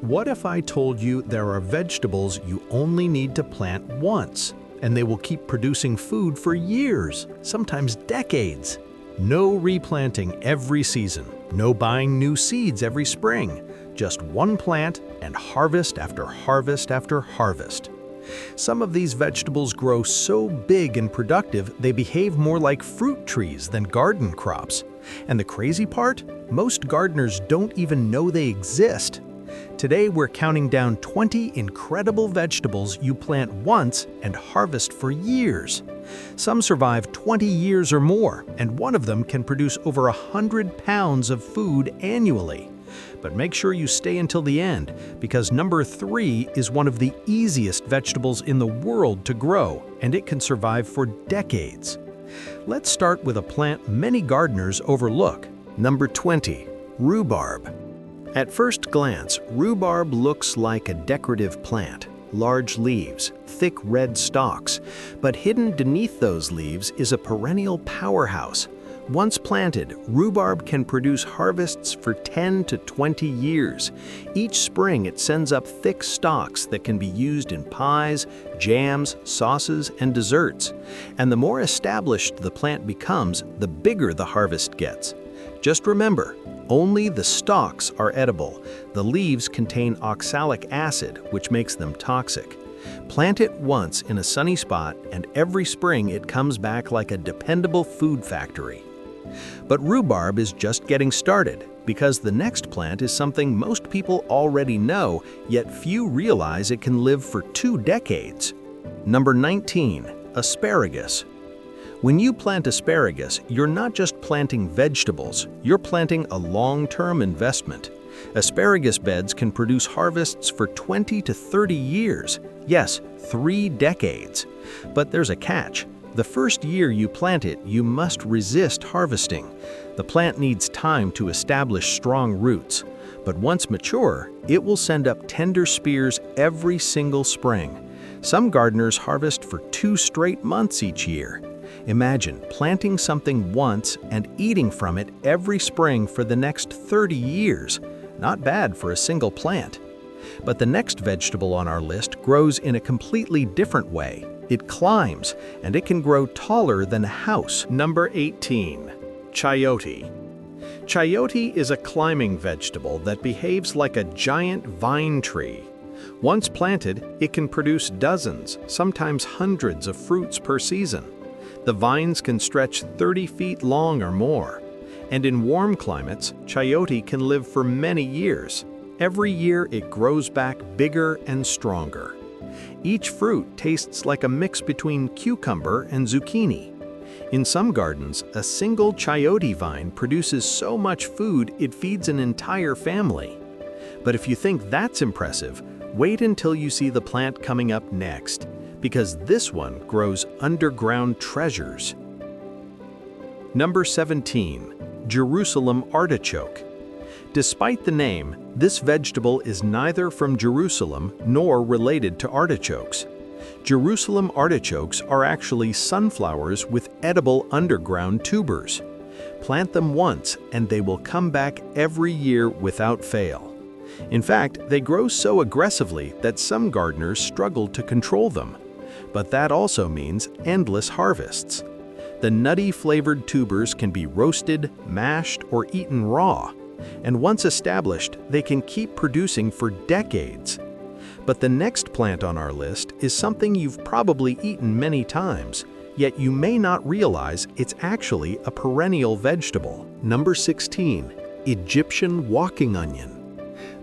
What if I told you there are vegetables you only need to plant once, and they will keep producing food for years, sometimes decades? No replanting every season, no buying new seeds every spring, just one plant and harvest after harvest after harvest. Some of these vegetables grow so big and productive they behave more like fruit trees than garden crops. And the crazy part? Most gardeners don't even know they exist. Today we're counting down 20 incredible vegetables you plant once and harvest for years. Some survive 20 years or more, and one of them can produce over 100 pounds of food annually. But make sure you stay until the end, because number 3 is one of the easiest vegetables in the world to grow, and it can survive for decades. Let's start with a plant many gardeners overlook. Number 20. Rhubarb. At first glance, rhubarb looks like a decorative plant. Large leaves, thick red stalks, but hidden beneath those leaves is a perennial powerhouse. Once planted, rhubarb can produce harvests for 10 to 20 years. Each spring it sends up thick stalks that can be used in pies, jams, sauces, and desserts. And the more established the plant becomes, the bigger the harvest gets. Just remember, only the stalks are edible. The leaves contain oxalic acid, which makes them toxic. Plant it once in a sunny spot, and every spring it comes back like a dependable food factory. But rhubarb is just getting started, because the next plant is something most people already know, yet few realize it can live for 2 decades. Number 19. Asparagus. When you plant asparagus, you're not just planting vegetables, you're planting a long-term investment. Asparagus beds can produce harvests for 20 to 30 years. Yes, 3 decades. But there's a catch. The first year you plant it, you must resist harvesting. The plant needs time to establish strong roots. But once mature, it will send up tender spears every single spring. Some gardeners harvest for 2 straight months each year. Imagine planting something once and eating from it every spring for the next 30 years. Not bad for a single plant. But the next vegetable on our list grows in a completely different way. It climbs, and it can grow taller than a house. Number 18. Chayote. Chayote is a climbing vegetable that behaves like a giant vine tree. Once planted, it can produce dozens, sometimes hundreds of fruits per season. The vines can stretch 30 feet long or more. And in warm climates, chayote can live for many years. Every year it grows back bigger and stronger. Each fruit tastes like a mix between cucumber and zucchini. In some gardens, a single chayote vine produces so much food it feeds an entire family. But if you think that's impressive, wait until you see the plant coming up next, because this one grows underground treasures. Number 17. Jerusalem artichoke. Despite the name, this vegetable is neither from Jerusalem nor related to artichokes. Jerusalem artichokes are actually sunflowers with edible underground tubers. Plant them once and they will come back every year without fail. In fact, they grow so aggressively that some gardeners struggle to control them. But that also means endless harvests. The nutty flavored tubers can be roasted, mashed, or eaten raw. And once established, they can keep producing for decades. But the next plant on our list is something you've probably eaten many times, yet you may not realize it's actually a perennial vegetable. Number 16. Egyptian walking onion.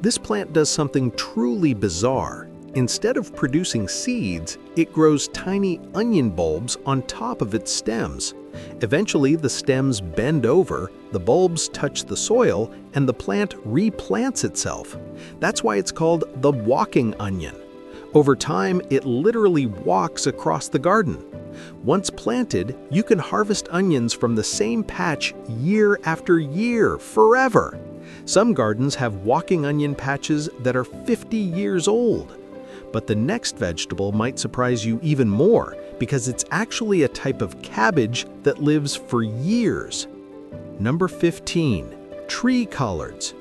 This plant does something truly bizarre. Instead of producing seeds, it grows tiny onion bulbs on top of its stems. Eventually, the stems bend over, the bulbs touch the soil, and the plant replants itself. That's why it's called the walking onion. Over time, it literally walks across the garden. Once planted, you can harvest onions from the same patch year after year, forever. Some gardens have walking onion patches that are 50 years old. But the next vegetable might surprise you even more, because it's actually a type of cabbage that lives for years. Number 15. Tree collards.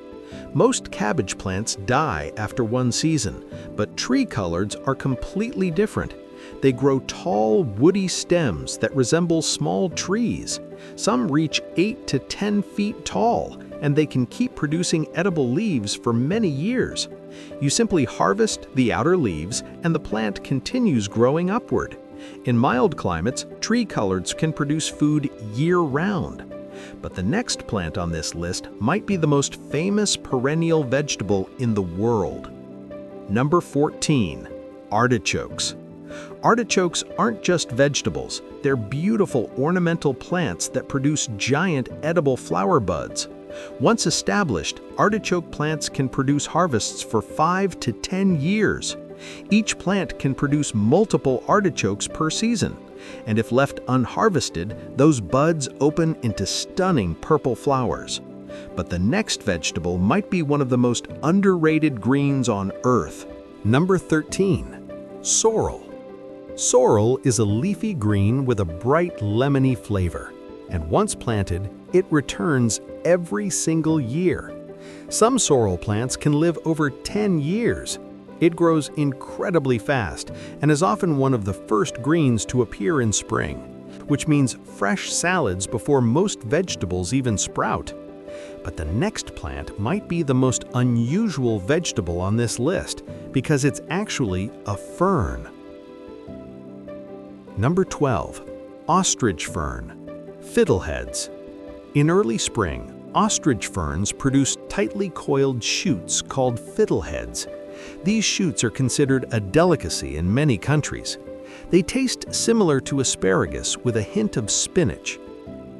Most cabbage plants die after one season, but tree collards are completely different. They grow tall, woody stems that resemble small trees. Some reach 8 to 10 feet tall, and they can keep producing edible leaves for many years. You simply harvest the outer leaves, and the plant continues growing upward. In mild climates, tree collards can produce food year-round. But the next plant on this list might be the most famous perennial vegetable in the world. Number 14. Artichokes. Artichokes aren't just vegetables, they're beautiful ornamental plants that produce giant edible flower buds. Once established, artichoke plants can produce harvests for 5 to 10 years. Each plant can produce multiple artichokes per season, and if left unharvested, those buds open into stunning purple flowers. But the next vegetable might be one of the most underrated greens on Earth. Number 13. Sorrel. Sorrel is a leafy green with a bright lemony flavor, and once planted, it returns every single year. Some sorrel plants can live over 10 years. It grows incredibly fast and is often one of the first greens to appear in spring, which means fresh salads before most vegetables even sprout. But the next plant might be the most unusual vegetable on this list because it's actually a fern. Number 12. Ostrich fern. Fiddleheads. In early spring, ostrich ferns produce tightly coiled shoots called fiddleheads. These shoots are considered a delicacy in many countries. They taste similar to asparagus with a hint of spinach.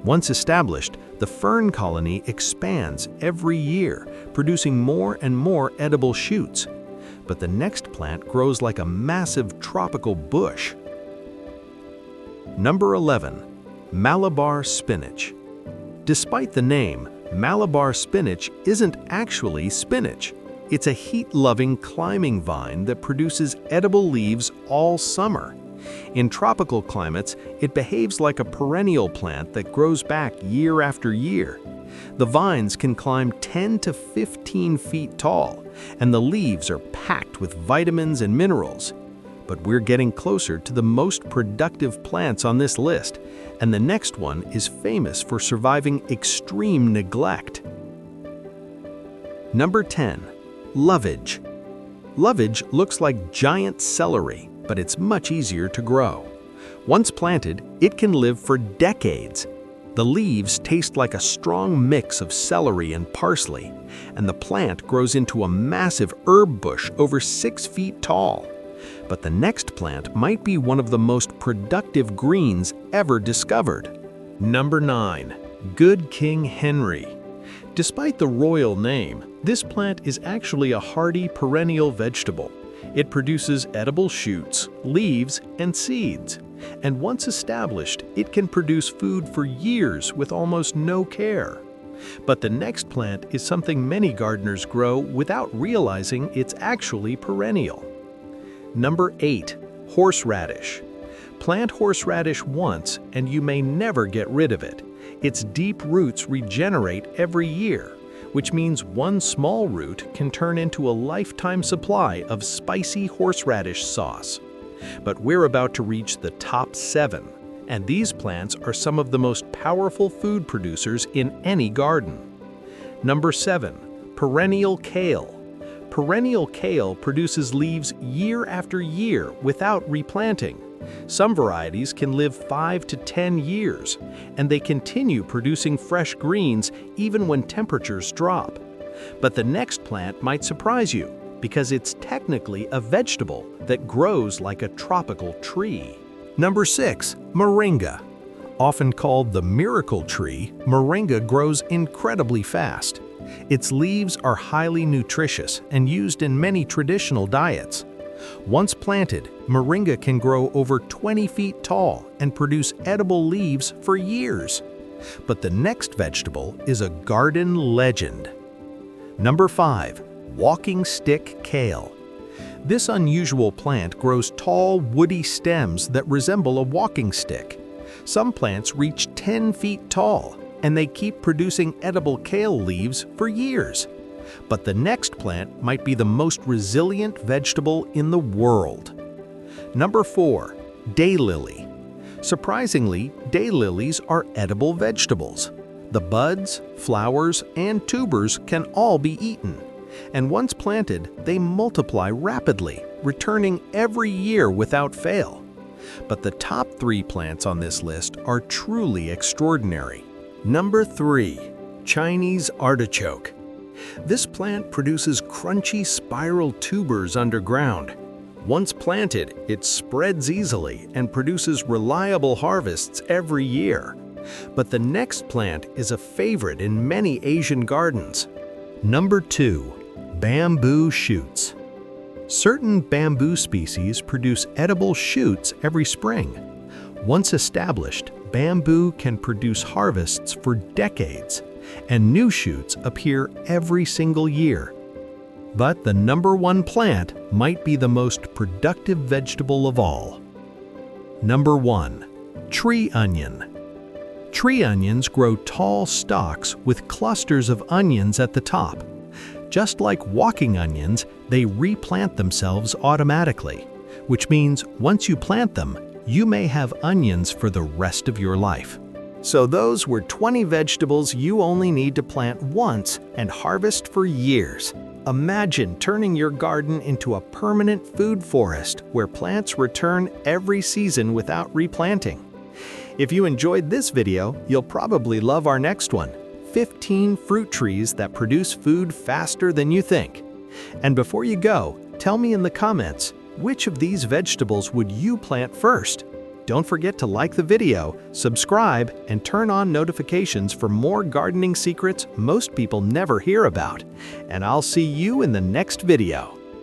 Once established, the fern colony expands every year, producing more and more edible shoots. But the next plant grows like a massive tropical bush. Number 11. Malabar spinach. Despite the name, Malabar spinach isn't actually spinach. It's a heat-loving climbing vine that produces edible leaves all summer. In tropical climates, it behaves like a perennial plant that grows back year after year. The vines can climb 10 to 15 feet tall, and the leaves are packed with vitamins and minerals. But we're getting closer to the most productive plants on this list, and the next one is famous for surviving extreme neglect. Number 10. Lovage. Lovage looks like giant celery, but it's much easier to grow. Once planted, it can live for decades. The leaves taste like a strong mix of celery and parsley, and the plant grows into a massive herb bush over 6 feet tall. But the next plant might be one of the most productive greens ever discovered. Number 9. Good King Henry. Despite the royal name, this plant is actually a hardy perennial vegetable. It produces edible shoots, leaves, and seeds. And once established, it can produce food for years with almost no care. But the next plant is something many gardeners grow without realizing it's actually perennial. Number 8. Horseradish. Plant horseradish once and you may never get rid of it. Its deep roots regenerate every year, which means one small root can turn into a lifetime supply of spicy horseradish sauce. But we're about to reach the top 7, and these plants are some of the most powerful food producers in any garden. Number 7. Perennial kale. Perennial kale produces leaves year after year without replanting. Some varieties can live 5 to 10 years, and they continue producing fresh greens even when temperatures drop. But the next plant might surprise you, because it's technically a vegetable that grows like a tropical tree. Number 6. Moringa. Often called the miracle tree, moringa grows incredibly fast. Its leaves are highly nutritious and used in many traditional diets. Once planted, moringa can grow over 20 feet tall and produce edible leaves for years. But the next vegetable is a garden legend. Number 5. Walking stick kale. This unusual plant grows tall, woody stems that resemble a walking stick. Some plants reach 10 feet tall, and they keep producing edible kale leaves for years. but the next plant might be the most resilient vegetable in the world. Number 4. Daylily. Surprisingly, daylilies are edible vegetables. The buds, flowers, and tubers can all be eaten. And once planted, they multiply rapidly, returning every year without fail. But the top 3 plants on this list are truly extraordinary. Number 3. Chinese artichoke. This plant produces crunchy spiral tubers underground. Once planted, it spreads easily and produces reliable harvests every year. But the next plant is a favorite in many Asian gardens. Number 2. Bamboo shoots. Certain bamboo species produce edible shoots every spring. Once established, bamboo can produce harvests for decades, and new shoots appear every single year. But the number 1 plant might be the most productive vegetable of all. Number 1. Tree onion. Tree onions grow tall stalks with clusters of onions at the top. Just like walking onions, they replant themselves automatically, which means once you plant them, you may have onions for the rest of your life. So those were 20 vegetables you only need to plant once and harvest for years. Imagine turning your garden into a permanent food forest where plants return every season without replanting. If you enjoyed this video, you'll probably love our next one: 15 fruit trees that produce food faster than you think. And before you go, tell me in the comments, which of these vegetables would you plant first? Don't forget to like the video, subscribe, and turn on notifications for more gardening secrets most people never hear about. And I'll see you in the next video.